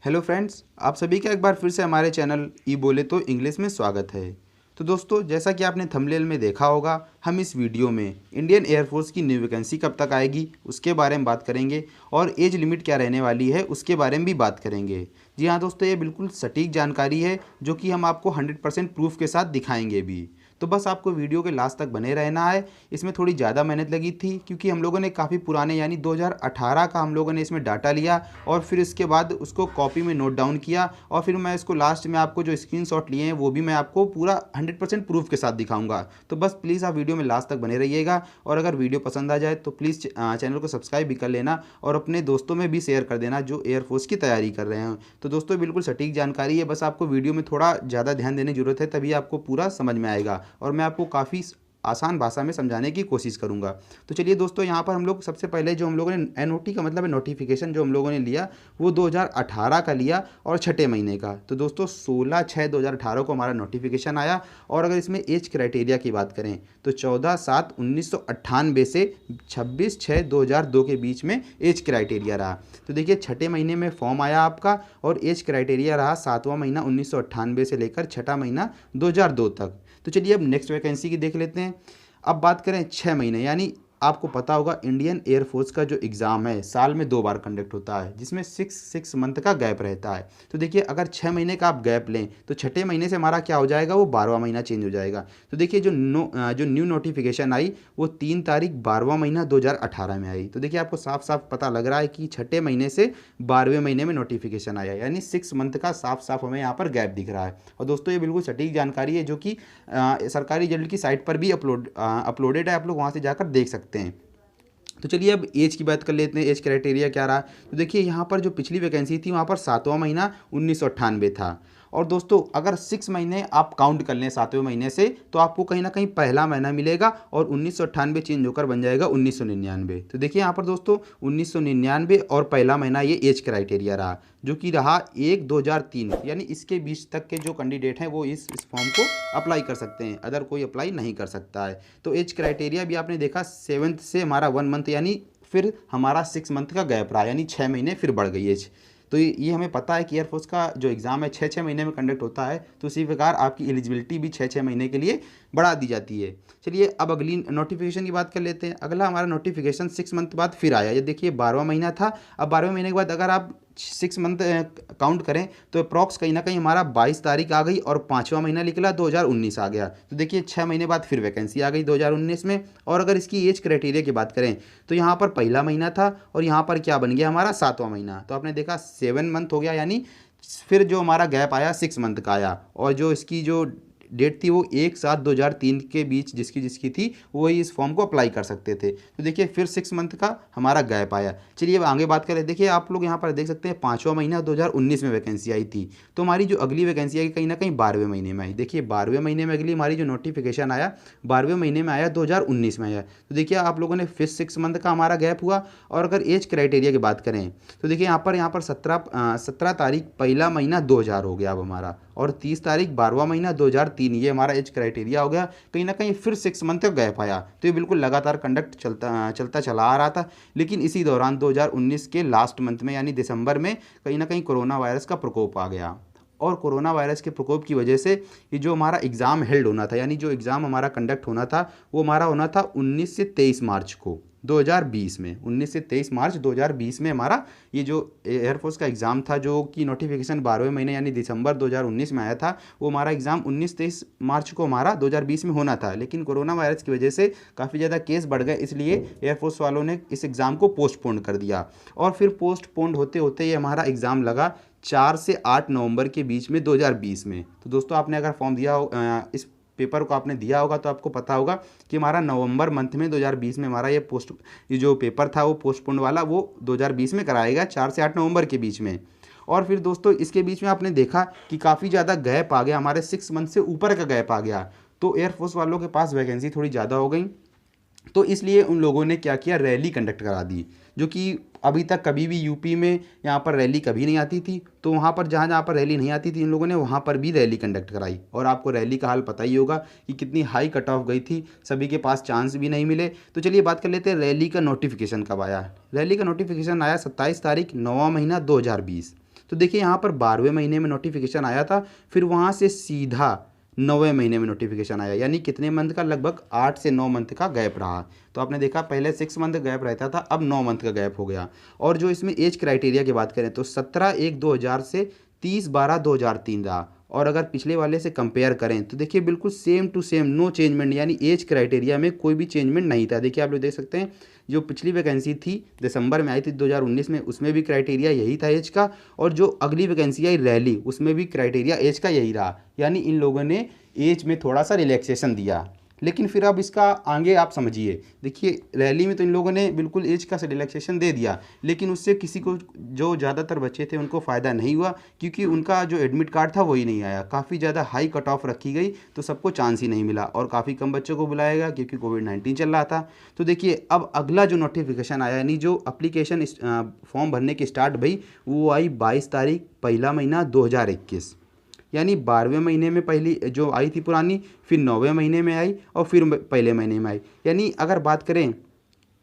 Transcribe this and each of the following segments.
Hello friends, आप सभी का एक बार फिर से हमारे चैनल ई बोले तो इंग्लिश में स्वागत है। तो दोस्तों, जैसा कि आपने थंबनेल में देखा होगा, हम इस वीडियो में इंडियन एयरफोर्स की न्यू वैकेंसी कब तक आएगी उसके बारे में बात करेंगे और एज लिमिट क्या रहने वाली है उसके बारे में भी बात करेंगे। जी हाँ दोस्तों, ये बिल्कुल सटीक जानकारी है जो कि हम आपको 100% प्रूफ के साथ दिखाएंगे भी। तो बस आपको वीडियो के लास्ट तक बने रहना है। इसमें थोड़ी ज़्यादा मेहनत लगी थी क्योंकि हम लोगों ने काफ़ी पुराने यानी 2018 का हम लोगों ने इसमें डाटा लिया और फिर इसके बाद उसको कॉपी में नोट डाउन किया और फिर मैं इसको लास्ट में आपको जो स्क्रीनशॉट लिए हैं वो भी मैं आपको पूरा 100% प्रूफ के साथ दिखाऊंगा। तो बस प्लीज़ आप वीडियो में लास्ट तक बने रहिएगा और अगर वीडियो पसंद आ जाए तो प्लीज़ चैनल को सब्सक्राइब भी कर लेना और अपने दोस्तों में भी शेयर कर देना जो एयरफोर्स की तैयारी कर रहे हैं। तो दोस्तों, बिल्कुल सटीक जानकारी है, बस आपको वीडियो में थोड़ा ज़्यादा ध्यान देने की ज़रूरत है, तभी आपको पूरा समझ में आएगा और मैं आपको काफ़ी आसान भाषा में समझाने की कोशिश करूंगा। तो चलिए दोस्तों, यहाँ पर हम लोग सबसे पहले जो हम लोगों ने एनओटी का मतलब है नोटिफिकेशन जो हम लोगों ने लिया वो 2018 का लिया और छठे महीने का। तो दोस्तों 16/6/2018 को हमारा नोटिफिकेशन आया और अगर इसमें एज क्राइटेरिया की बात करें तो 14/7/1998 से 26/6/2002 के बीच में एज क्राइटेरिया रहा। तो देखिए, छठे महीने में फॉर्म आया आपका और एज क्राइटेरिया रहा 7वां महीना 1998 से लेकर छठा महीना 2002 तक। तो चलिए अब नेक्स्ट वैकेंसी की देख लेते हैं। अब बात करें 6 महीने, यानी आपको पता होगा इंडियन एयरफोर्स का जो एग्ज़ाम है साल में 2 बार कंडक्ट होता है जिसमें 6 मंथ का गैप रहता है। तो देखिए, अगर 6 महीने का आप गैप लें तो छठे महीने से हमारा क्या हो जाएगा, वो 12वां महीना चेंज हो जाएगा। तो देखिए, जो न्यू नोटिफिकेशन आई वो 3 तारीख 12वां महीना 2018 में आई। तो देखिए, आपको साफ साफ पता लग रहा है कि छठे महीने से 12वें महीने में नोटिफिकेशन आया, यानी 6 मंथ का साफ साफ हमें यहाँ पर गैप दिख रहा है। और दोस्तों, ये बिल्कुल सटीक जानकारी है जो कि सरकारी जल्द की साइट पर भी अपलोडेड है, आप लोग वहाँ से जाकर देख सकते हैं। तो चलिए अब एज की बात कर लेते हैं, एज क्राइटेरिया क्या रहा। तो देखिए, यहाँ पर जो पिछली वैकेंसी थी वहाँ पर 7वां महीना 1998 था। और दोस्तों, अगर 6 महीने आप काउंट कर लें 7वें महीने से तो आपको कहीं ना कहीं पहला महीना मिलेगा और 1998 चेंज होकर बन जाएगा 1999। तो देखिए यहाँ पर दोस्तों 1999 और पहला महीना ये एज क्राइटेरिया रहा जो कि रहा 1/2003, यानी इसके बीच तक के जो कैंडिडेट हैं वो इस फॉर्म को अप्लाई कर सकते हैं, अदर कोई अप्लाई नहीं कर सकता है। तो एज क्राइटेरिया भी आपने देखा 7th से हमारा 1 मंथ, यानी फिर हमारा 6 मंथ का गैप रहा, यानी 6 महीने फिर बढ़ गई एज। तो ये हमें पता है कि एयरफोर्स का जो एग्ज़ाम है 6 6 महीने में कंडक्ट होता है, तो उसी प्रकार आपकी एलिजिबिलिटी भी 6 6 महीने के लिए बढ़ा दी जाती है। चलिए अब अगली नोटिफिकेशन की बात कर लेते हैं। अगला हमारा नोटिफिकेशन 6 मंथ बाद फिर आया। ये देखिए 12वां महीना था। अब 12वें महीने के बाद अगर आप 6 मंथ काउंट करें तो अप्रॉक्स कहीं ना कहीं हमारा 22 तारीख आ गई और 5वां महीना निकला 2019 आ गया। तो देखिए 6 महीने बाद फिर वैकेंसी आ गई 2019 में। और अगर इसकी एज क्राइटेरिया की बात करें तो यहाँ पर पहला महीना था और यहाँ पर क्या बन गया हमारा 7वां महीना। तो आपने देखा 7 मंथ हो गया, यानी फिर जो हमारा गैप आया 6 मंथ का आया और जो इसकी जो डेट थी वो 1/7/2003 के बीच जिसकी जिसकी थी वही इस फॉर्म को अप्लाई कर सकते थे। तो देखिए फिर 6 मंथ का हमारा गैप आया। चलिए अब आगे बात करें। देखिए आप लोग यहाँ पर देख सकते हैं 5वां महीना 2019 में वैकेंसी आई थी। तो हमारी जो अगली वैकेंसी आई कहीं ना कहीं 12वें महीने में आई। देखिए 12वें महीने में अगली हमारी जो नोटिफिकेशन आया 12वें महीने में आया, 2019 में आया। तो देखिए आप लोगों ने फिर 6 मंथ का हमारा गैप हुआ। और अगर एज क्राइटेरिया की बात करें तो देखिए यहाँ पर 17 तारीख पहला महीना 2000 हो गया अब हमारा, और 30 तारीख 12वां महीना 2003, ये हमारा एज क्राइटेरिया हो गया। कहीं ना कहीं फिर 6 मंथ का गैप आया। तो ये बिल्कुल लगातार कंडक्ट चलता चला आ रहा था। लेकिन इसी दौरान 2019 के लास्ट मंथ में यानी दिसंबर में कहीं ना कहीं कोरोना वायरस का प्रकोप आ गया और कोरोना वायरस के प्रकोप की वजह से ये जो हमारा एग्ज़ाम हेल्ड होना था, यानी जो एग्ज़ाम हमारा कंडक्ट होना था वो हमारा होना था 19 से 23 मार्च को 2020 में। 19 से 23 मार्च 2020 में हमारा ये जो एयरफोर्स का एग्ज़ाम था जो कि नोटिफिकेशन 12वें महीने यानी दिसंबर 2019 में आया था, वो हमारा एग्ज़ाम 19-23 मार्च को हमारा 2020 में होना था। लेकिन कोरोना वायरस की वजह से काफ़ी ज़्यादा केस बढ़ गए, इसलिए एयरफोर्स वालों ने इस एग्ज़ाम को पोस्टपोन कर दिया। और फिर पोस्टपोन होते होते ये हमारा एग्ज़ाम लगा 4 से 8 नवंबर के बीच में 2020 में। तो दोस्तों आपने अगर फॉर्म दिया हो इस पेपर को आपने दिया होगा तो आपको पता होगा कि हमारा नवंबर मंथ में 2020 में हमारा ये जो पेपर था वो पोस्टपोन वाला वो 2020 में कराएगा 4 से 8 नवंबर के बीच में। और फिर दोस्तों इसके बीच में आपने देखा कि काफ़ी ज़्यादा गैप आ गया, हमारे 6 मंथ से ऊपर का गैप आ गया। तो एयरफोर्स वालों के पास वैकेंसी थोड़ी ज़्यादा हो गई, तो इसलिए उन लोगों ने क्या किया, रैली कंडक्ट करा दी, जो कि अभी तक कभी भी यूपी में यहाँ पर रैली कभी नहीं आती थी। तो वहाँ पर जहाँ जहाँ पर रैली नहीं आती थी इन लोगों ने वहाँ पर भी रैली कंडक्ट कराई। और आपको रैली का हाल पता ही होगा कि कितनी हाई कट ऑफ गई थी, सभी के पास चांस भी नहीं मिले। तो चलिए बात कर लेते हैं रैली का नोटिफिकेशन कब आया। रैली का नोटिफिकेशन आया 27 तारीख 9वां महीना 2020। तो देखिए यहाँ पर 12वें महीने में नोटिफिकेशन आया था, फिर वहाँ से सीधा 9वें महीने में नोटिफिकेशन आया, यानी कितने मंथ का, लगभग 8 से 9 मंथ का गैप रहा। तो आपने देखा पहले 6 मंथ गैप रहता था, अब 9 मंथ का गैप हो गया। और जो इसमें एज क्राइटेरिया की बात करें तो 17/1/2000 से 30/12/2003 रहा। और अगर पिछले वाले से कंपेयर करें तो देखिए बिल्कुल same to same, no changement, यानी एज क्राइटेरिया में कोई भी चेंजमेंट नहीं था। देखिए आप लोग देख सकते हैं, जो पिछली वैकेंसी थी दिसंबर में आई थी 2019 में, उसमें भी क्राइटेरिया यही था एज का, और जो अगली वैकेंसी आई रैली, उसमें भी क्राइटेरिया एज का यही रहा। यानी इन लोगों ने एज में थोड़ा सा रिलैक्सेशन दिया। लेकिन फिर अब इसका आगे आप समझिए, देखिए रैली में तो इन लोगों ने बिल्कुल एज का रिलैक्सेशन दे दिया, लेकिन उससे किसी को, जो ज़्यादातर बच्चे थे उनको फ़ायदा नहीं हुआ, क्योंकि उनका जो एडमिट कार्ड था वही नहीं आया। काफ़ी ज़्यादा हाई कट ऑफ रखी गई, तो सबको चांस ही नहीं मिला, और काफ़ी कम बच्चों को बुलाया गया क्योंकि कोविड-19 चल रहा था। तो देखिए अब अगला जो नोटिफिकेशन आया, यानी जो अप्लीकेशन फॉर्म भरने की स्टार्ट भई, वो आई 22 तारीख, पहला महीना 2021। यानी 12वें महीने में पहली जो आई थी पुरानी, फिर 9वें महीने में आई, और फिर पहले महीने में आई। यानी अगर बात करें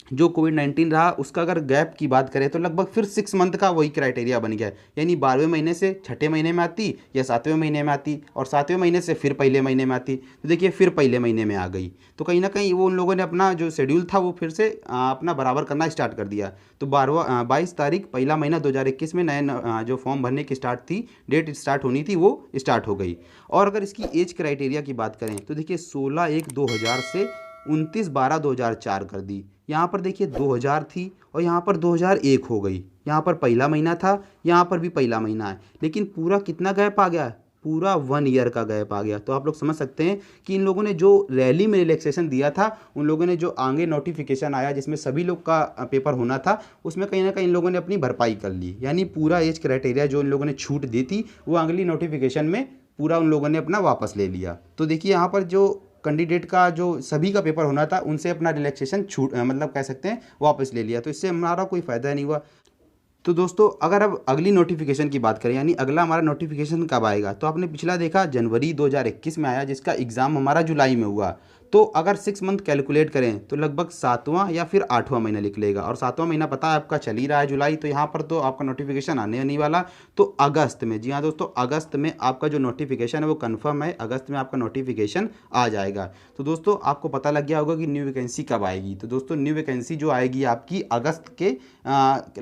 जो कोविड-19 रहा उसका, अगर गैप की बात करें तो लगभग फिर 6 मंथ का वही क्राइटेरिया बन गया है। यानी 12वें महीने से छठे महीने में आती, या 7वें महीने में आती, और 7वें महीने से फिर पहले महीने में आती। तो देखिए फिर पहले महीने में आ गई। तो कहीं ना कहीं वो उन लोगों ने अपना जो शेड्यूल था वो फिर से अपना बराबर करना स्टार्ट कर दिया। तो 22 तारीख पहला महीना 2021 में नए जो फॉर्म भरने की स्टार्ट थी, डेट स्टार्ट होनी थी, वो स्टार्ट हो गई। और अगर इसकी एज क्राइटेरिया की बात करें तो देखिए 16/1/2000 से 29/12/2004 कर दी। यहाँ पर देखिए 2000 थी, और यहाँ पर 2001 हो गई। यहाँ पर पहला महीना था, यहाँ पर भी पहला महीना है, लेकिन पूरा कितना गैप आ गया, पूरा 1 ईयर का गैप आ गया। तो आप लोग समझ सकते हैं कि इन लोगों ने जो रैली में रिलैक्सेशन दिया था, उन लोगों ने जो आगे नोटिफिकेशन आया जिसमें सभी लोग का पेपर होना था, उसमें कहीं ना कहीं इन लोगों ने अपनी भरपाई कर ली। यानी पूरा एज क्राइटेरिया जो इन लोगों ने छूट दी थी, वो अगली नोटिफिकेशन में पूरा उन लोगों ने अपना वापस ले लिया। तो देखिए यहाँ पर जो कैंडिडेट का जो सभी का पेपर होना था, उनसे अपना रिलैक्सेशन छूट, मतलब कह सकते हैं वापस ले लिया। तो इससे हमारा कोई फ़ायदा नहीं हुआ। तो दोस्तों अगर अब अगली नोटिफिकेशन की बात करें, यानी अगला हमारा नोटिफिकेशन कब आएगा, तो आपने पिछला देखा जनवरी 2021 में आया, जिसका एग्ज़ाम हमारा जुलाई में हुआ। तो अगर 6 मंथ कैलकुलेट करें तो लगभग 7वां या फिर 8वां महीना निकलेगा, और 7वां महीना पता है आपका चल ही रहा है जुलाई। तो यहाँ पर तो आपका नोटिफिकेशन आने नहीं वाला। तो अगस्त में, जी हाँ दोस्तों, अगस्त में आपका जो नोटिफिकेशन है वो कन्फर्म है, अगस्त में आपका नोटिफिकेशन आ जाएगा। तो दोस्तों आपको पता लग गया होगा कि न्यू वैकेंसी कब आएगी। तो दोस्तों न्यू वैकेंसी जो आएगी आपकी अगस्त के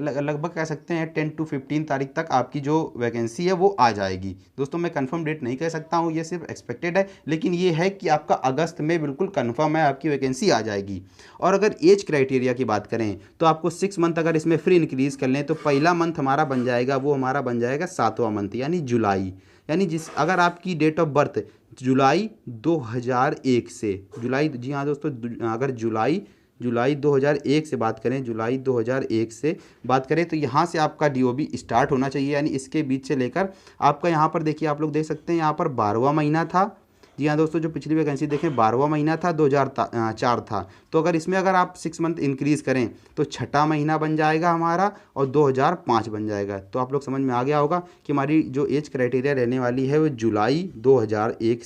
लगभग कह सकते हैं 10 to 15 तारीख तक आपकी जो वैकेंसी है वो आ जाएगी। दोस्तों मैं कंफर्म डेट नहीं कह सकता हूँ, ये सिर्फ एक्सपेक्टेड है, लेकिन ये है कि आपका अगस्त में बिल्कुल कंफर्म है आपकी वैकेंसी आ जाएगी। और अगर एज क्राइटेरिया की बात करें तो आपको 6 मंथ अगर इसमें फ्री इंक्रीज़ कर लें तो पहला मंथ हमारा बन जाएगा, वो हमारा बन जाएगा 7वां मंथ, यानी जुलाई। यानी अगर आपकी डेट ऑफ बर्थ जुलाई 2001 से, जुलाई, जी हाँ दोस्तों, अगर जुलाई 2001 से बात करें, जुलाई 2001 से बात करें तो यहाँ से आपका डीओबी स्टार्ट होना चाहिए। यानी इसके बीच से लेकर आपका यहाँ पर देखिए, आप लोग देख सकते हैं यहाँ पर 12वां महीना था। जी हाँ दोस्तों, जो पिछली वैकेंसी देखें 12वां महीना था, 2004 था। तो अगर इसमें अगर आप 6 मंथ इंक्रीज़ करें तो छठा महीना बन जाएगा हमारा, और 2005 बन जाएगा। तो आप लोग समझ में आ गया होगा कि हमारी जो एज क्राइटेरिया रहने वाली है वो जुलाई 2001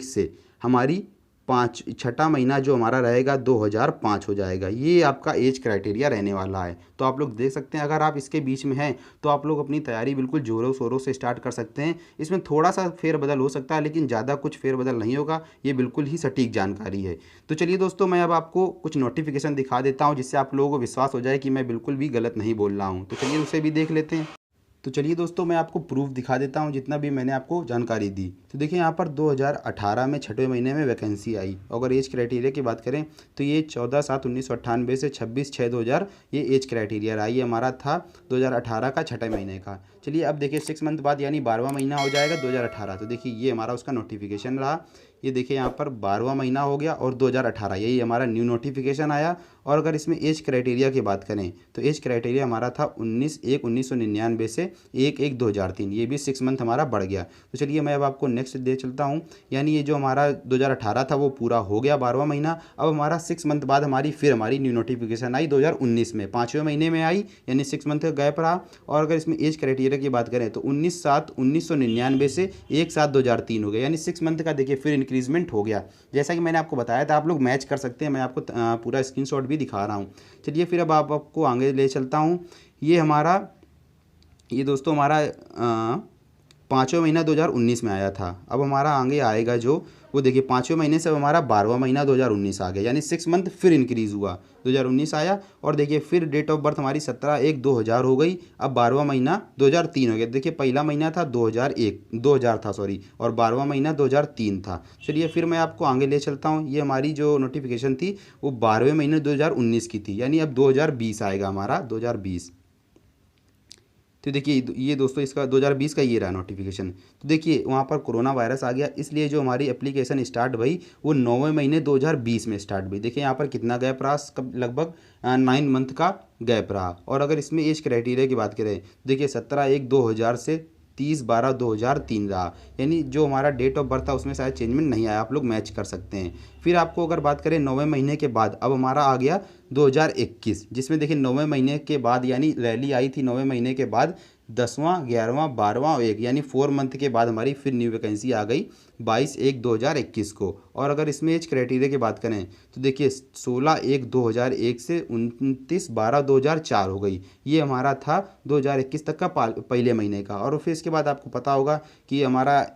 से हमारी छठा महीना जो हमारा रहेगा 2005 हो जाएगा। ये आपका एज क्राइटेरिया रहने वाला है। तो आप लोग देख सकते हैं, अगर आप इसके बीच में हैं तो आप लोग अपनी तैयारी बिल्कुल ज़ोरों शोरों से स्टार्ट कर सकते हैं। इसमें थोड़ा सा फेरबदल हो सकता है, लेकिन ज़्यादा कुछ फेरबदल नहीं होगा, ये बिल्कुल ही सटीक जानकारी है। तो चलिए दोस्तों, मैं अब आपको कुछ नोटिफिकेशन दिखा देता हूँ, जिससे आप लोगों को विश्वास हो जाए कि मैं बिल्कुल भी गलत नहीं बोल रहा हूँ। तो चलिए उसे भी देख लेते हैं। तो चलिए दोस्तों, मैं आपको प्रूफ दिखा देता हूं जितना भी मैंने आपको जानकारी दी। तो देखिए यहाँ पर 2018 में छठे महीने में वैकेंसी आई। अगर एज क्राइटेरिया की बात करें तो ये 14/7/1998 से 26/6/2000 ये एज क्राइटेरिया रहा। ये हमारा था 2018 का छठे महीने का। चलिए अब देखिए 6 मंथ बाद यानी 12वां महीना हो जाएगा 2018। तो देखिए ये हमारा उसका नोटिफिकेशन रहा। ये देखिए यहाँ पर 12वां महीना हो गया और 2018 यही हमारा न्यू नोटिफिकेशन आया। और अगर इसमें एज क्राइटेरिया की बात करें तो एज क्राइटेरिया हमारा था 19/1/1999 से 1/1/2003। ये भी 6 मंथ हमारा बढ़ गया। तो चलिए मैं अब आपको नेक्स्ट दे चलता हूँ। यानी ये जो हमारा 2018 था वो पूरा हो गया 12वां महीना। अब हमारा 6 मंथ बाद फिर हमारी न्यू नोटिफिकेशन आई 2019 में, 5वें महीने में आई, यानी 6 मंथ का गैप रहा। और अगर इसमें एज क्राइटेरिया की बात करें तो 19/7/1999 से 1/7/2003 हो गया, यानी 6 मंथ का देखिए फिर इंक्रीजमेंट हो गया। जैसा कि मैंने आपको बताया था, आप लोग मैच कर सकते हैं, मैं आपको पूरा स्क्रीनशॉट भी दिखा रहा हूँ। चलिए फिर अब आपको आगे ले चलता हूँ। ये हमारा ये दोस्तों हमारा पाँचवा महीना 2019 में आया था। अब हमारा आगे आएगा जो वो देखिए 5वें महीने से अब हमारा 12वां महीना 2019 आ गया, यानी 6 मंथ फिर इंक्रीज़ हुआ। 2019 आया और देखिए फिर डेट ऑफ बर्थ हमारी 17/1/2000 हो गई। अब 12वां महीना 2003 हो गया। देखिए पहला महीना था 2000 था सॉरी, और 12वां महीना 2003 था। चलिए फिर मैं आपको आगे ले चलता हूँ। ये हमारी जो नोटिफिकेशन थी वो 12वें महीने 2019 की थी, यानी अब 2020 आएगा हमारा 2020। तो देखिए ये दोस्तों इसका 2020 का ये रहा नोटिफिकेशन। तो देखिए वहाँ पर कोरोना वायरस आ गया, इसलिए जो हमारी एप्लीकेशन स्टार्ट भई वो 9वें महीने 2020 में स्टार्ट हुई। देखिए यहाँ पर कितना गैप रहा, कब लगभग 9 मंथ का गैप रहा। और अगर इसमें एज क्राइटेरिया की बात करें, देखिए 17/1/2000 से 30/12/2003 रहा, यानी जो हमारा डेट ऑफ बर्थ था उसमें शायद चेंजमेंट नहीं आया, आप लोग मैच कर सकते हैं। फिर आपको अगर बात करें 9वें महीने के बाद, अब हमारा आ गया 2021, जिसमें देखिए 9वें महीने के बाद यानी रैली आई थी 9वें महीने के बाद 10वां 11वां 12वां और 1 यानी 4 मंथ के बाद हमारी फिर न्यू वैकेंसी आ गई 22/1/2021 को। और अगर इसमें एज क्राइटेरिया की बात करें तो देखिए 16/1/2001 से 29/12/2004 हो गई। ये हमारा था 2021 तक का पहले महीने का। और फिर इसके बाद आपको पता होगा कि हमारा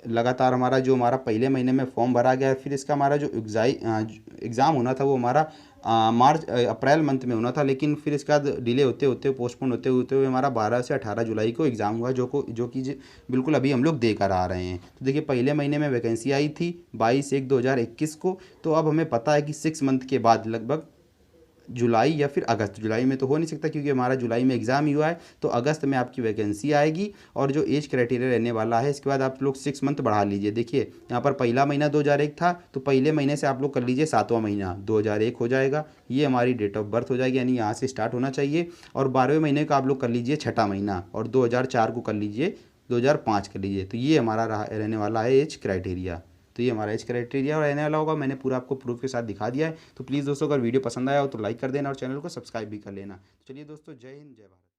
लगातार हमारा जो हमारा पहले महीने में फॉर्म भरा गया है, फिर इसका हमारा जो एग्ज़ाम होना था वो हमारा अप्रैल मंथ में होना था, लेकिन फिर इसके बाद डिले होते होते पोस्टपोन होते होते हुए हमारा 12 से 18 जुलाई को एग्ज़ाम हुआ, जो कि बिल्कुल अभी हम लोग दे कर आ रहे हैं। तो देखिए पहले महीने में वैकेंसी आई थी 22/1/2021 को। तो अब हमें पता है कि 6 मंथ के बाद लगभग जुलाई या फिर अगस्त, जुलाई में तो हो नहीं सकता क्योंकि हमारा जुलाई में एग्ज़ाम ही हुआ है, तो अगस्त में आपकी वैकेंसी आएगी। और जो एज क्राइटेरिया रहने वाला है इसके बाद आप लोग 6 मंथ बढ़ा लीजिए। देखिए यहाँ पर पहला महीना 2001 था, तो पहले महीने से आप लोग कर लीजिए 7वां महीना 2001 हो जाएगा। ये हमारी डेट ऑफ बर्थ हो जाएगी, यानी यहाँ से स्टार्ट होना चाहिए। और 12वें महीने का आप लोग कर लीजिए 6ठा महीना, और 2004 को कर लीजिए 2005 कर लीजिए। तो ये हमारा रहने वाला है एज क्राइटेरिया। तो ये हमारा एज क्राइटेरिया रहने वाला होगा। मैंने पूरा आपको प्रूफ के साथ दिखा दिया है। तो प्लीज़ दोस्तों अगर वीडियो पसंद आया हो तो लाइक कर देना और चैनल को सब्सक्राइब भी कर लेना। चलिए दोस्तों, जय हिंद जय भारत।